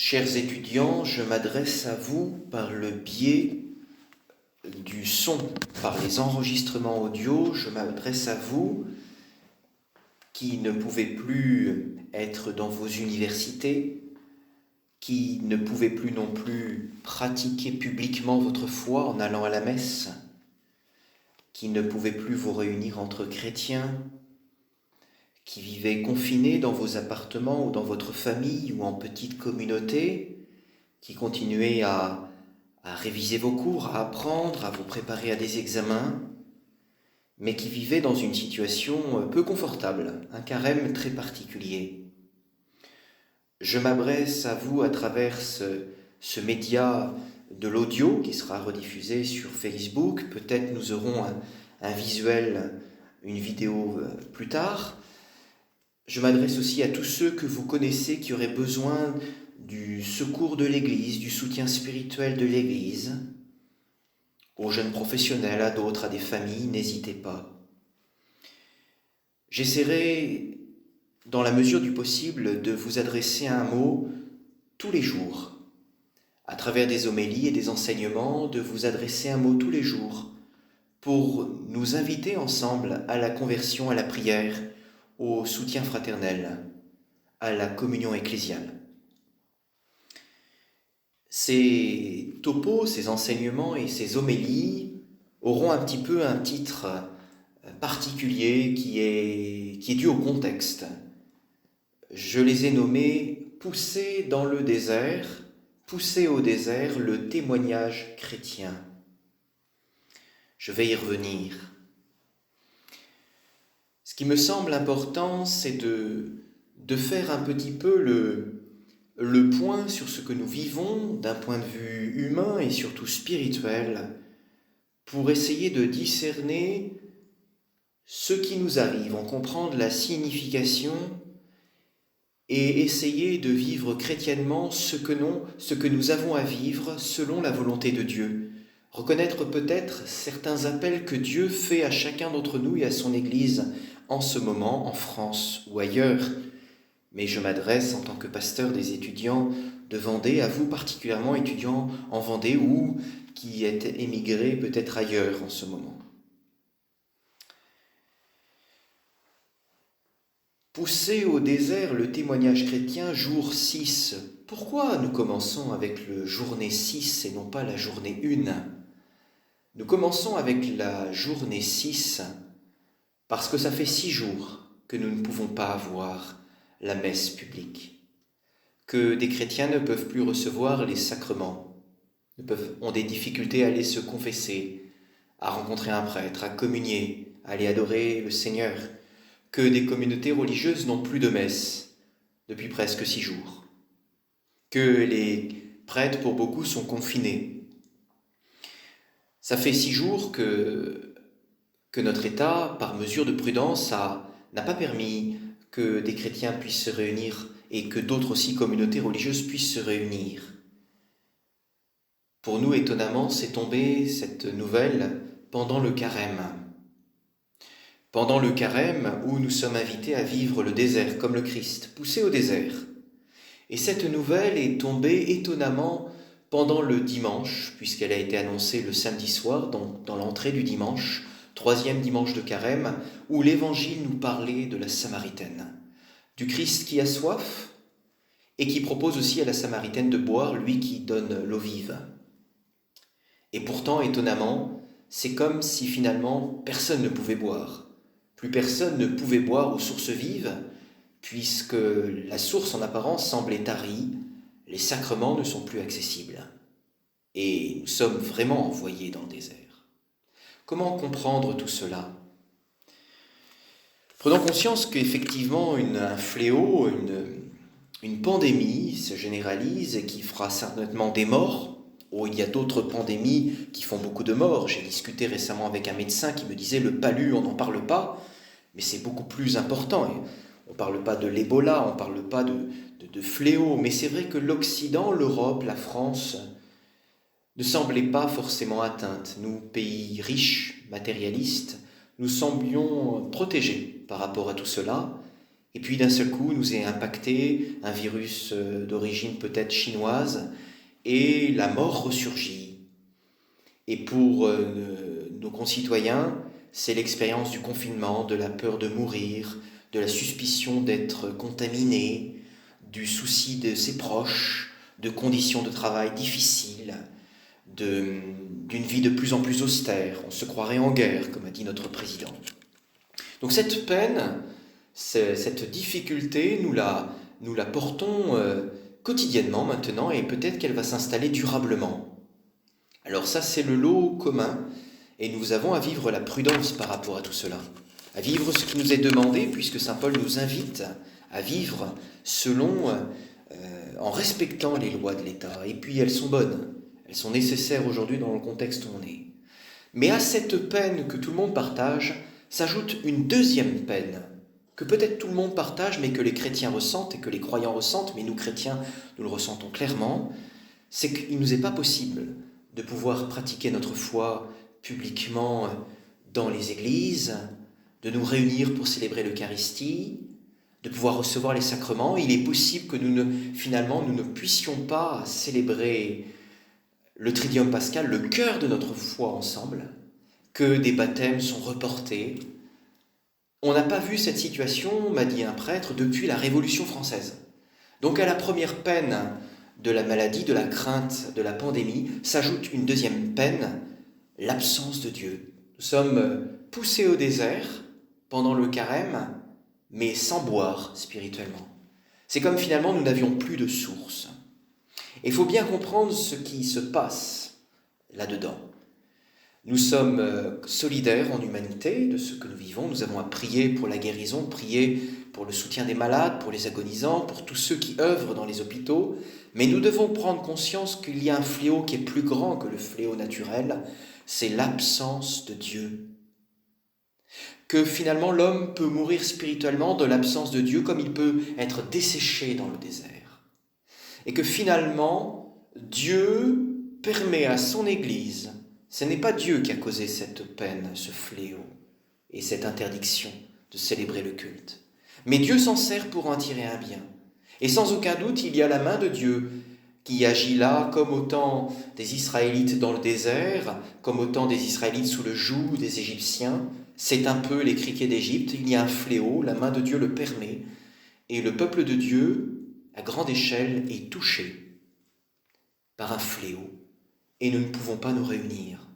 Chers étudiants, je m'adresse à vous par le biais du son, par les enregistrements audio. Je m'adresse à vous qui ne pouvez plus être dans vos universités, qui ne pouvez plus non plus pratiquer publiquement votre foi en allant à la messe, qui ne pouvez plus vous réunir entre chrétiens, qui vivez confinés dans vos appartements ou dans votre famille ou en petite communauté, qui continuez à réviser vos cours, à apprendre, à vous préparer à des examens, mais qui vivez dans une situation peu confortable, un carême très particulier. Je m'adresse à vous à travers ce média de l'audio qui sera rediffusé sur Facebook. Peut-être nous aurons un visuel, une vidéo plus tard. Je m'adresse aussi à tous ceux que vous connaissez qui auraient besoin du secours de l'Église, du soutien spirituel de l'Église, aux jeunes professionnels, à d'autres, à des familles, n'hésitez pas. J'essaierai, dans la mesure du possible, de vous adresser un mot tous les jours, à travers des homélies et des enseignements, de vous adresser un mot tous les jours, pour nous inviter ensemble à la conversion, à la prière, au soutien fraternel, à la communion ecclésiale. Ces topos, ces enseignements et ces homélies auront un petit peu un titre particulier qui est dû au contexte. Je les ai nommés « Pousser dans le désert »,« Pousser au désert le témoignage chrétien ». Je vais y revenir. Ce qui me semble important, c'est de faire un petit peu le point sur ce que nous vivons d'un point de vue humain et surtout spirituel, pour essayer de discerner ce qui nous arrive, en comprendre la signification et essayer de vivre chrétiennement ce que nous avons à vivre selon la volonté de Dieu. Reconnaître peut-être certains appels que Dieu fait à chacun d'entre nous et à son Église en ce moment, en France ou ailleurs. Mais je m'adresse en tant que pasteur des étudiants de Vendée, à vous particulièrement étudiants en Vendée ou qui êtes émigrés peut-être ailleurs en ce moment. Pousser au désert le témoignage chrétien, jour 6. Pourquoi nous commençons avec le journée 6 et non pas la journée 1 ? Nous commençons avec la journée 6 parce que ça fait 6 jours que nous ne pouvons pas avoir la messe publique, que des chrétiens ne peuvent plus recevoir les sacrements, ont des difficultés à aller se confesser, à rencontrer un prêtre, à communier, à aller adorer le Seigneur, que des communautés religieuses n'ont plus de messe depuis presque 6 jours, que les prêtres pour beaucoup sont confinés. Ça fait 6 jours que notre État, par mesure de prudence, n'a pas permis que des chrétiens puissent se réunir et que d'autres aussi communautés religieuses puissent se réunir. Pour nous, étonnamment, c'est tombé cette nouvelle pendant le carême. Pendant le carême où nous sommes invités à vivre le désert comme le Christ, poussé au désert. Et cette nouvelle est tombée étonnamment pendant le dimanche, puisqu'elle a été annoncée le samedi soir, donc dans l'entrée du dimanche, 3e dimanche de carême, où l'Évangile nous parlait de la Samaritaine, du Christ qui a soif et qui propose aussi à la Samaritaine de boire, lui qui donne l'eau vive. Et pourtant, étonnamment, c'est comme si finalement personne ne pouvait boire. Plus personne ne pouvait boire aux sources vives, puisque la source en apparence semblait tarie, les sacrements ne sont plus accessibles. Et nous sommes vraiment envoyés dans le désert. Comment comprendre tout cela ? Prenons conscience qu'effectivement un fléau, une pandémie se généralise et qui fera certainement des morts. Oh, il y a d'autres pandémies qui font beaucoup de morts. J'ai discuté récemment avec un médecin qui me disait le palu, on n'en parle pas, mais c'est beaucoup plus important. On ne parle pas de l'Ebola, on ne parle pas de fléau, mais c'est vrai que l'Occident, l'Europe, la France ne semblaient pas forcément atteintes. Nous, pays riches, matérialistes, nous semblions protégés par rapport à tout cela, et puis d'un seul coup nous est impacté un virus d'origine peut-être chinoise, et la mort ressurgit. Et pour nos concitoyens, c'est l'expérience du confinement, de la peur de mourir, de la suspicion d'être contaminé, du souci de ses proches, de conditions de travail difficiles, d'une vie de plus en plus austère. On se croirait en guerre, comme a dit notre président. Donc cette peine, cette difficulté, nous la portons quotidiennement maintenant, et peut-être qu'elle va s'installer durablement. Alors ça, c'est le lot commun, et nous avons à vivre la prudence par rapport à tout cela, à vivre ce qui nous est demandé, puisque saint Paul nous invite à vivre en respectant les lois de l'État. Et puis elles sont bonnes, elles sont nécessaires aujourd'hui dans le contexte où on est. Mais à cette peine que tout le monde partage, s'ajoute une deuxième peine, que peut-être tout le monde partage, mais que les chrétiens ressentent et que les croyants ressentent, mais nous chrétiens, nous le ressentons clairement, c'est qu'il ne nous est pas possible de pouvoir pratiquer notre foi publiquement dans les églises, de nous réunir pour célébrer l'Eucharistie, de pouvoir recevoir les sacrements. Il est possible que nous ne puissions pas célébrer le Tridium pascal, le cœur de notre foi ensemble, que des baptêmes sont reportés. On n'a pas vu cette situation, m'a dit un prêtre, depuis la Révolution française. Donc à la première peine de la maladie, de la crainte, de la pandémie, s'ajoute une deuxième peine, l'absence de Dieu. Nous sommes poussés au désert pendant le carême, mais sans boire spirituellement. C'est comme finalement nous n'avions plus de source. Il faut bien comprendre ce qui se passe là-dedans. Nous sommes solidaires en humanité de ce que nous vivons. Nous avons à prier pour la guérison, prier pour le soutien des malades, pour les agonisants, pour tous ceux qui œuvrent dans les hôpitaux. Mais nous devons prendre conscience qu'il y a un fléau qui est plus grand que le fléau naturel, c'est l'absence de Dieu. Que finalement l'homme peut mourir spirituellement de l'absence de Dieu comme il peut être desséché dans le désert. Et que finalement Dieu permet à son Église, ce n'est pas Dieu qui a causé cette peine, ce fléau et cette interdiction de célébrer le culte. Mais Dieu s'en sert pour en tirer un bien. Et sans aucun doute, il y a la main de Dieu qui agit là, comme au temps des Israélites dans le désert, comme au temps des Israélites sous le joug des Égyptiens. C'est un peu les criquets d'Égypte, il y a un fléau, la main de Dieu le permet, et le peuple de Dieu, à grande échelle, est touché par un fléau, et nous ne pouvons pas nous réunir.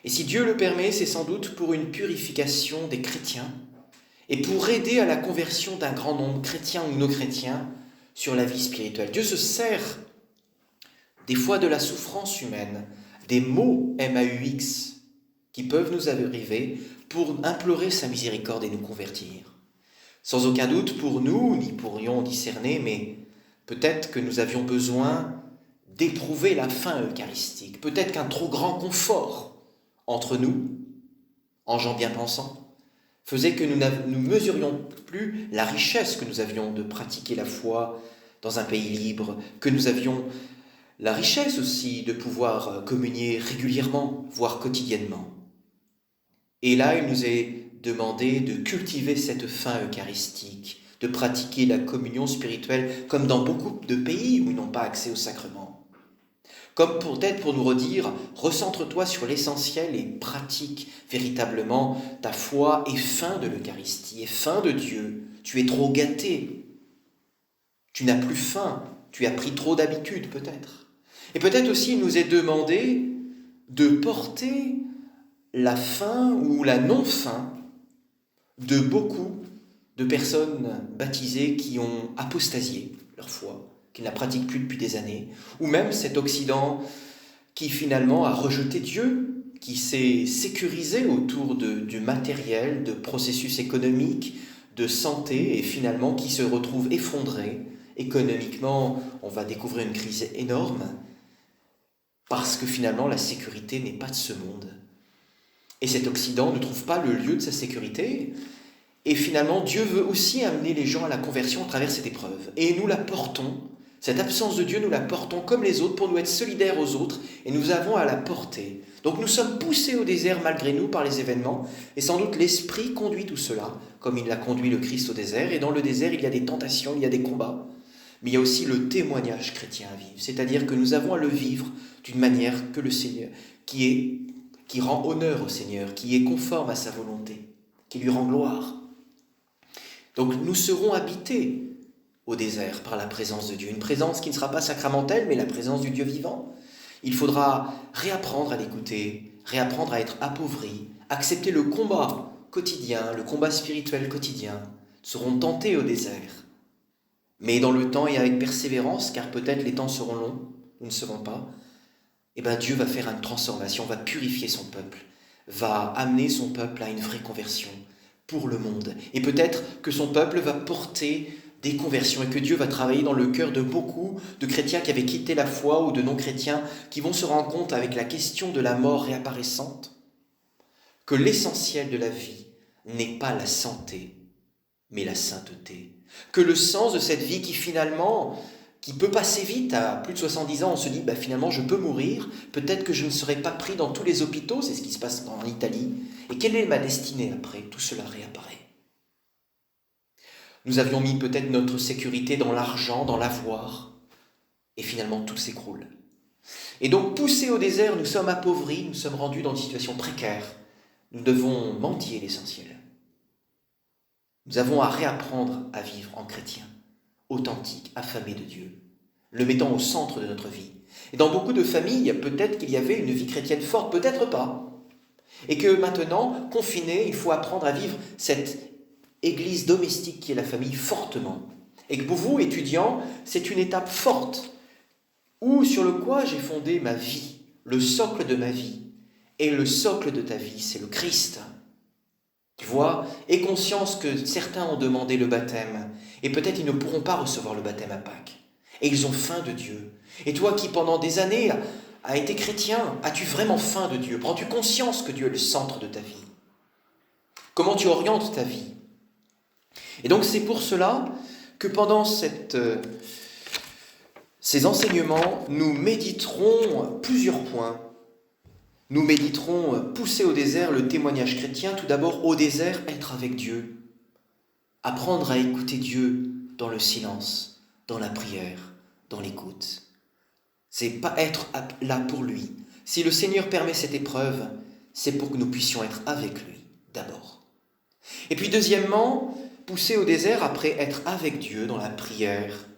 Et si Dieu le permet, c'est sans doute pour une purification des chrétiens, et pour aider à la conversion d'un grand nombre, chrétiens ou non chrétiens, sur la vie spirituelle. Dieu se sert des fois de la souffrance humaine, des maux MAUX qui peuvent nous arriver pour implorer sa miséricorde et nous convertir. Sans aucun doute, pour nous, nous pourrions discerner, mais peut-être que nous avions besoin d'éprouver la faim eucharistique, peut-être qu'un trop grand confort entre nous, en gens bien pensants, faisait que nous ne mesurions plus la richesse que nous avions de pratiquer la foi dans un pays libre, que nous avions la richesse aussi de pouvoir communier régulièrement, voire quotidiennement. Et là, il nous est demandé de cultiver cette faim eucharistique, de pratiquer la communion spirituelle comme dans beaucoup de pays où ils n'ont pas accès au sacrement. Comme peut-être pour nous redire, recentre-toi sur l'essentiel et pratique véritablement ta foi et faim de l'Eucharistie, et faim de Dieu. Tu es trop gâté, tu n'as plus faim, tu as pris trop d'habitude peut-être. Et peut-être aussi il nous est demandé de porter la faim ou la non-faim de beaucoup de personnes baptisées qui ont apostasié leur foi, qui ne la pratiquent plus depuis des années, ou même cet Occident qui finalement a rejeté Dieu, qui s'est sécurisé autour du matériel, de processus économiques, de santé, et finalement qui se retrouve effondré. Économiquement, on va découvrir une crise énorme, parce que finalement la sécurité n'est pas de ce monde. Et cet Occident ne trouve pas le lieu de sa sécurité, et finalement Dieu veut aussi amener les gens à la conversion à travers cette épreuve. Et nous la portons, cette absence de Dieu, nous la portons comme les autres pour nous être solidaires aux autres, et nous avons à la porter. Donc nous sommes poussés au désert malgré nous par les événements, et sans doute l'Esprit conduit tout cela, comme il l'a conduit le Christ au désert, et dans le désert il y a des tentations, il y a des combats, mais il y a aussi le témoignage chrétien à vivre, c'est-à-dire que nous avons à le vivre d'une manière que le Seigneur, qui rend honneur au Seigneur, qui est conforme à sa volonté, qui lui rend gloire. Donc nous serons habités au désert par la présence de Dieu, une présence qui ne sera pas sacramentelle, mais la présence du Dieu vivant. Il faudra réapprendre à l'écouter, réapprendre à être appauvri, accepter le combat quotidien, le combat spirituel quotidien. Nous serons tentés au désert, mais dans le temps et avec persévérance, car peut-être les temps seront longs, nous ne savons pas, et bien Dieu va faire une transformation, va purifier son peuple, va amener son peuple à une vraie conversion pour le monde. Et peut-être que son peuple va porter des conversions et que Dieu va travailler dans le cœur de beaucoup de chrétiens qui avaient quitté la foi ou de non-chrétiens qui vont se rendre compte avec la question de la mort réapparaissante que l'essentiel de la vie n'est pas la santé, mais la sainteté. Que le sens de cette vie qui peut passer vite, à plus de 70 ans, on se dit finalement je peux mourir, peut-être que je ne serai pas pris dans tous les hôpitaux, c'est ce qui se passe en Italie, et quelle est ma destinée après? Tout cela réapparaît. Nous avions mis peut-être notre sécurité dans l'argent, dans l'avoir, et finalement tout s'écroule. Et donc poussés au désert, nous sommes appauvris, nous sommes rendus dans une situation précaire. Nous devons mendier l'essentiel. Nous avons à réapprendre à vivre en chrétien, authentique, affamé de Dieu, le mettant au centre de notre vie. Et dans beaucoup de familles, peut-être qu'il y avait une vie chrétienne forte, peut-être pas. Et que maintenant, confiné, il faut apprendre à vivre cette église domestique qui est la famille fortement. Et que pour vous, étudiants, c'est une étape forte où, sur le quoi j'ai fondé ma vie, le socle de ma vie. Et le socle de ta vie, c'est le Christ. Tu vois, aie conscience que certains ont demandé le baptême, et peut-être ils ne pourront pas recevoir le baptême à Pâques. Et ils ont faim de Dieu. Et toi qui, pendant des années, as été chrétien, as-tu vraiment faim de Dieu? Prends-tu conscience que Dieu est le centre de ta vie? Comment tu orientes ta vie? Et donc c'est pour cela que pendant ces enseignements, nous méditerons plusieurs points. Nous méditerons pousser au désert le témoignage chrétien. Tout d'abord, au désert, être avec Dieu. Apprendre à écouter Dieu dans le silence, dans la prière, dans l'écoute. C'est pas être là pour lui. Si le Seigneur permet cette épreuve, c'est pour que nous puissions être avec lui, d'abord. Et puis deuxièmement, pousser au désert après être avec Dieu dans la prière,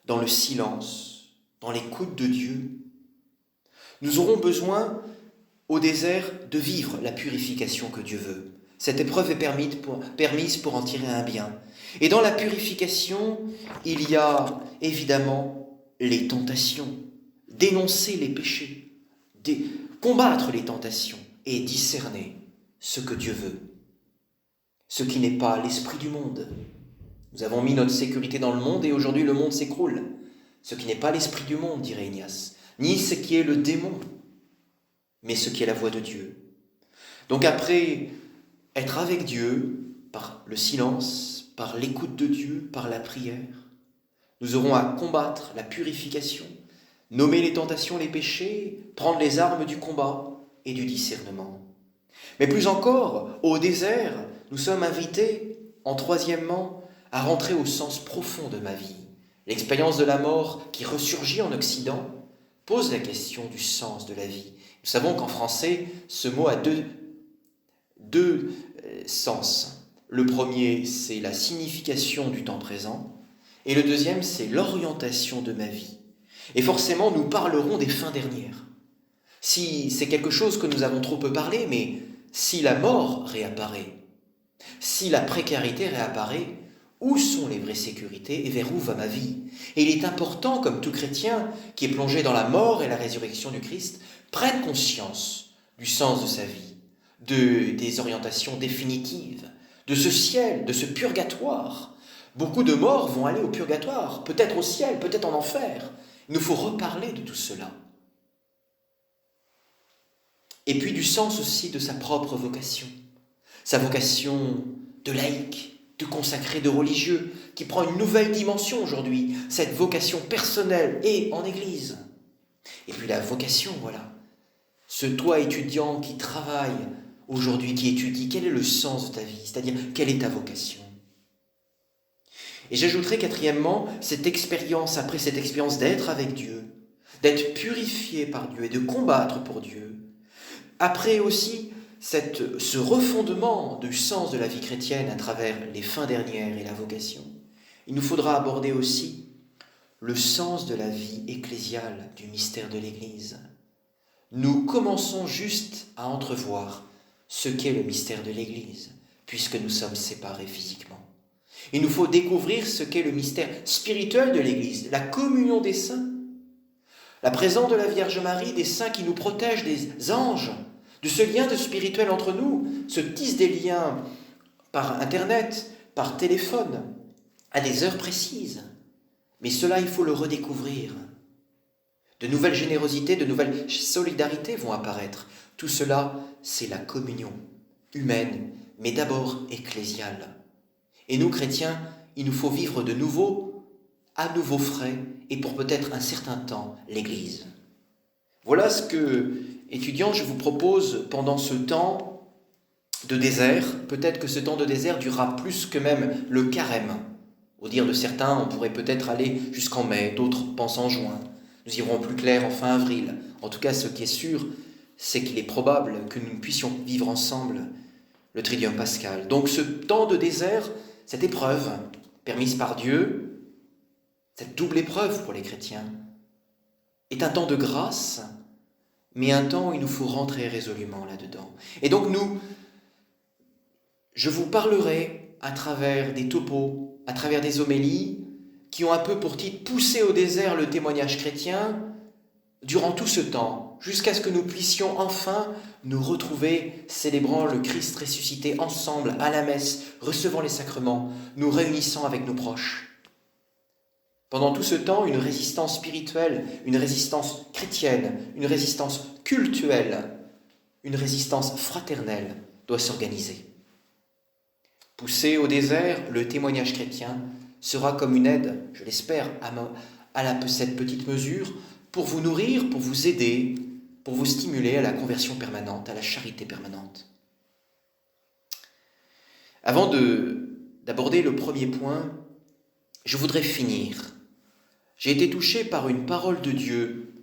dans le silence, dans l'écoute de Dieu. Nous aurons besoin au désert de vivre la purification que Dieu veut. Cette épreuve est permise pour en tirer un bien. Et dans la purification, il y a évidemment les tentations, dénoncer les péchés, combattre les tentations et discerner ce que Dieu veut, ce qui n'est pas l'esprit du monde. Nous avons mis notre sécurité dans le monde et aujourd'hui le monde s'écroule. Ce qui n'est pas l'esprit du monde, dirait Ignace, ni ce qui est le démon, mais ce qui est la voix de Dieu. Donc après être avec Dieu, par le silence, par l'écoute de Dieu, par la prière, nous aurons à combattre la purification, nommer les tentations, les péchés, prendre les armes du combat et du discernement. Mais plus encore, au désert, nous sommes invités, en troisièmement, à rentrer au sens profond de ma vie. L'expérience de la mort qui ressurgit en Occident pose la question du sens de la vie. Nous savons qu'en français, ce mot a deux sens. Le premier, c'est la signification du temps présent, et le deuxième, c'est l'orientation de ma vie. Et forcément, nous parlerons des fins dernières. Si c'est quelque chose que nous avons trop peu parlé, mais si la mort réapparaît, si la précarité réapparaît, où sont les vraies sécurités et vers où va ma vie? Et il est important, comme tout chrétien qui est plongé dans la mort et la résurrection du Christ, prenne conscience du sens de sa vie, des orientations définitives, de ce ciel, de ce purgatoire. Beaucoup de morts vont aller au purgatoire, peut-être au ciel, peut-être en enfer. Il nous faut reparler de tout cela. Et puis du sens aussi de sa propre vocation. Sa vocation de laïc, de consacré, de religieux, qui prend une nouvelle dimension aujourd'hui, cette vocation personnelle et en Église. Et puis la vocation, voilà, Ce toi étudiant qui travaille aujourd'hui, qui étudie, quel est le sens de ta vie? C'est-à-dire, quelle est ta vocation? Et j'ajouterai quatrièmement, après cette expérience d'être avec Dieu, d'être purifié par Dieu et de combattre pour Dieu, après aussi ce refondement du sens de la vie chrétienne à travers les fins dernières et la vocation, il nous faudra aborder aussi le sens de la vie ecclésiale du mystère de l'Église. Nous commençons juste à entrevoir ce qu'est le mystère de l'Église, puisque nous sommes séparés physiquement. Il nous faut découvrir ce qu'est le mystère spirituel de l'Église, la communion des saints, la présence de la Vierge Marie, des saints qui nous protègent, des anges, de ce lien de spirituel entre nous, se tissent des liens par Internet, par téléphone, à des heures précises. Mais cela, il faut le redécouvrir. De nouvelles générosités, de nouvelles solidarités vont apparaître. Tout cela, c'est la communion humaine, mais d'abord ecclésiale. Et nous, chrétiens, il nous faut vivre de nouveau, à nouveau frais, et pour peut-être un certain temps, l'Église. Voilà ce que, étudiants, je vous propose pendant ce temps de désert. Peut-être que ce temps de désert durera plus que même le carême. Au dire de certains, on pourrait peut-être aller jusqu'en mai, d'autres pensent en juin. Nous irons plus clair en fin avril. En tout cas, ce qui est sûr, c'est qu'il est probable que nous puissions vivre ensemble le Triduum pascal. Donc ce temps de désert, cette épreuve permise par Dieu, cette double épreuve pour les chrétiens, est un temps de grâce, mais un temps où il nous faut rentrer résolument là-dedans. Et donc je vous parlerai à travers des topos, à travers des homélies, qui ont un peu pour titre « Pousser au désert le témoignage chrétien » durant tout ce temps, jusqu'à ce que nous puissions enfin nous retrouver célébrant le Christ ressuscité ensemble à la messe, recevant les sacrements, nous réunissant avec nos proches. Pendant tout ce temps, une résistance spirituelle, une résistance chrétienne, une résistance cultuelle, une résistance fraternelle doit s'organiser. Pousser au désert le témoignage chrétien sera comme une aide, je l'espère, à cette petite mesure, pour vous nourrir, pour vous aider, pour vous stimuler à la conversion permanente, à la charité permanente. Avant d'aborder le premier point, je voudrais finir. J'ai été touché par une parole de Dieu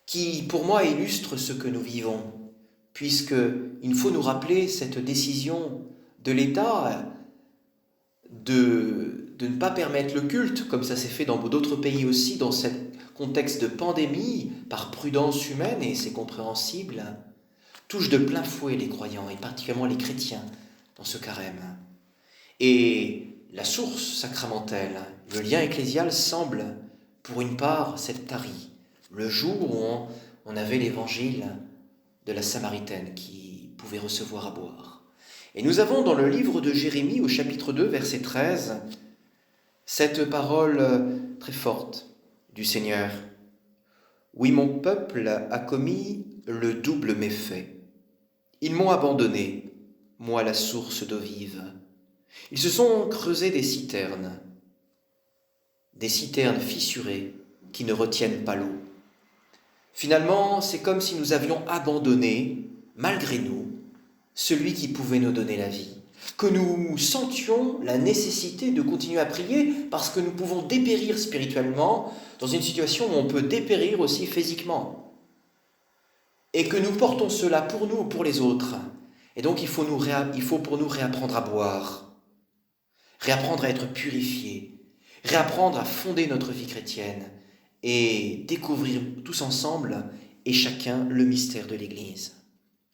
qui, pour moi, illustre ce que nous vivons, puisqu'il faut nous rappeler cette décision de l'État de ne pas permettre le culte, comme ça s'est fait dans d'autres pays aussi, dans ce contexte de pandémie, par prudence humaine, et c'est compréhensible, touche de plein fouet les croyants, et particulièrement les chrétiens, dans ce carême. Et la source sacramentelle, le lien ecclésial semble, pour une part, s'être tari. Le jour où on avait l'évangile de la Samaritaine qui pouvait recevoir à boire. Et nous avons dans le livre de Jérémie, au chapitre 2, verset 13, cette parole très forte du Seigneur. « Oui, mon peuple a commis le double méfait. Ils m'ont abandonné, moi la source d'eau vive. Ils se sont creusés des citernes fissurées qui ne retiennent pas l'eau. Finalement, c'est comme si nous avions abandonné, malgré nous, celui qui pouvait nous donner la vie, que nous sentions la nécessité de continuer à prier parce que nous pouvons dépérir spirituellement dans une situation où on peut dépérir aussi physiquement. Et que nous portons cela pour nous ou pour les autres. Et donc il faut pour nous réapprendre à boire, réapprendre à être purifiés, réapprendre à fonder notre vie chrétienne et découvrir tous ensemble et chacun le mystère de l'Église.